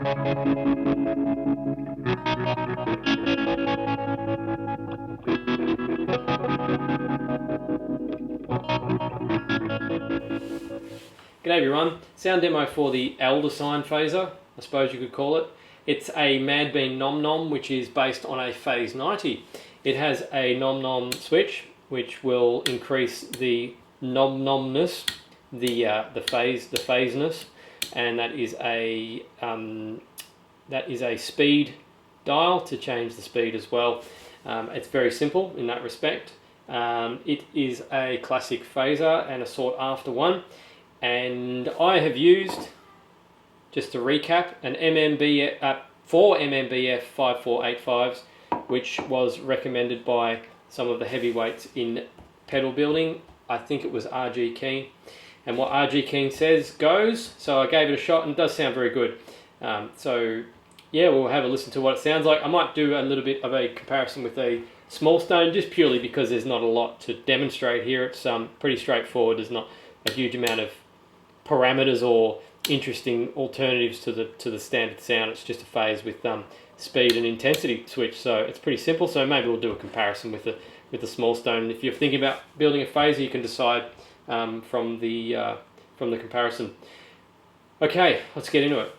G'day everyone, sound demo for the Elder Sign phaser, I suppose you could call it. It's a Madbean Nom Nom, which is based on a phase 90. It has a Nom Nom switch, which will increase the nom nomness, the phaseness, and that is a speed dial to change the speed as well. It's very simple in that respect. It is a classic phaser and a sought after one. And I have used, just to recap, an four MMBF 5485s, which was recommended by some of the heavyweights in pedal building. I think it was RG Keen, and what RG Keen says goes, so I gave it a shot and it does sound very good. So yeah, we'll have a listen to what it sounds like. I might do a little bit of a comparison with a small stone, just purely because there's not a lot to demonstrate here. It's pretty straightforward. There's not a huge amount of parameters or interesting alternatives to the standard sound. It's just a phase with speed and intensity switch, so it's pretty simple. So maybe we'll do a comparison with the small stone. If you're thinking about building a phaser, you can decide from the comparison. Okay, let's get into it.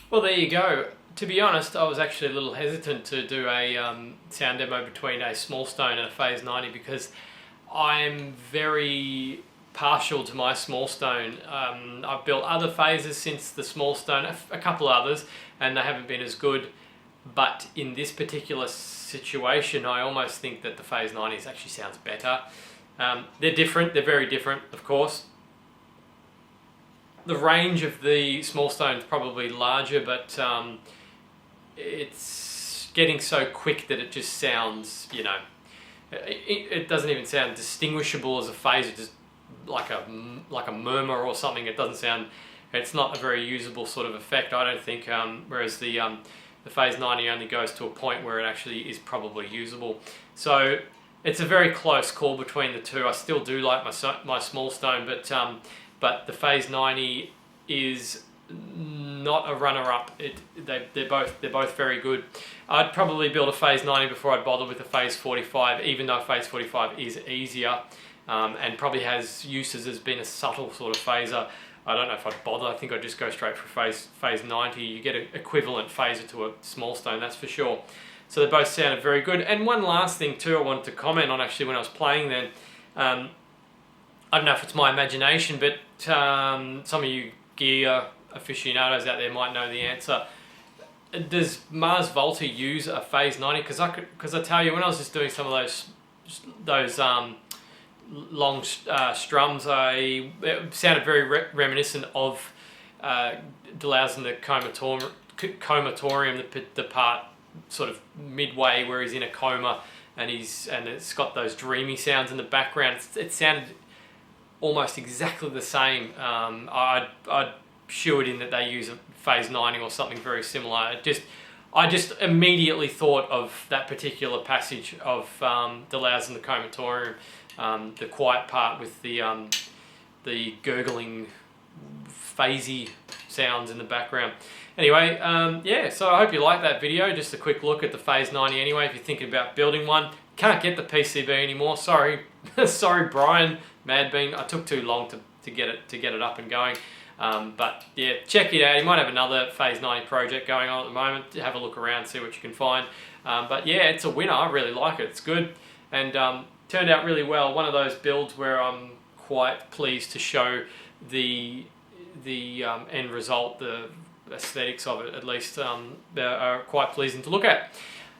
Well, there you go. To be honest, I was actually a little hesitant to do a sound demo between a small stone and a Phase 90 because I'm very partial to my small stone. I've built other phases since the small stone, a couple others, and they haven't been as good. But in this particular situation, I almost think that the Phase 90s actually sounds better. They're different, they're very different, of course. The range of the small stone is probably larger, but it's getting so quick that it just sounds, you know, it doesn't even sound distinguishable as a phase. It's just like a murmur or something. It doesn't sound. It's not a very usable sort of effect, I don't think. Whereas the Phase 90 only goes to a point where it actually is probably usable. So it's a very close call between the two. I still do like my small stone, but the Phase 90 is not a runner-up. They're both very good. I'd probably build a Phase 90 before I'd bother with a Phase 45, even though Phase 45 is easier and probably has uses as being a subtle sort of phaser. I don't know if I'd bother. I think I'd just go straight for Phase 90. You get an equivalent phaser to a small stone, that's for sure. So they both sounded very good. And one last thing too I wanted to comment on actually when I was playing then. I don't know if it's my imagination, but some of you gear aficionados out there might know the answer. Does Mars Volta use a Phase 90? Because I tell you, when I was just doing some of those long strums, it sounded very reminiscent of Deleuze and the comatorium, the part sort of midway where he's in a coma and it's got those dreamy sounds in the background. It sounded almost exactly the same. I'd shoe it in that they use a Phase 90 or something very similar. I just immediately thought of that particular passage of Deleuze and the comatorium, the quiet part with the gurgling, phasey sounds in the background. Anyway, yeah, so I hope you liked that video. Just a quick look at the Phase 90 anyway, if you're thinking about building one. Can't get the PCB anymore, sorry. Sorry, Brian, Madbean. I took too long to get it up and going. But yeah, check it out. You might have another Phase 90 project going on at the moment. Have a look around, see what you can find. But yeah, it's a winner. I really like it. It's good, and turned out really well. One of those builds where I'm quite pleased to show the end result, the aesthetics of it at least. They are quite pleasing to look at.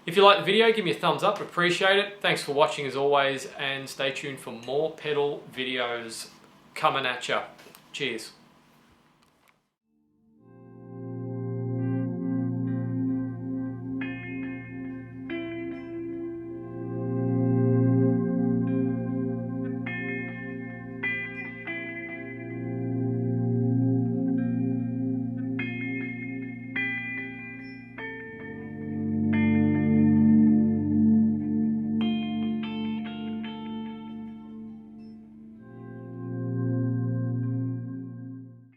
If you like the video, give me a thumbs up, appreciate it. Thanks for watching as always, and stay tuned for more pedal videos coming at ya. Cheers.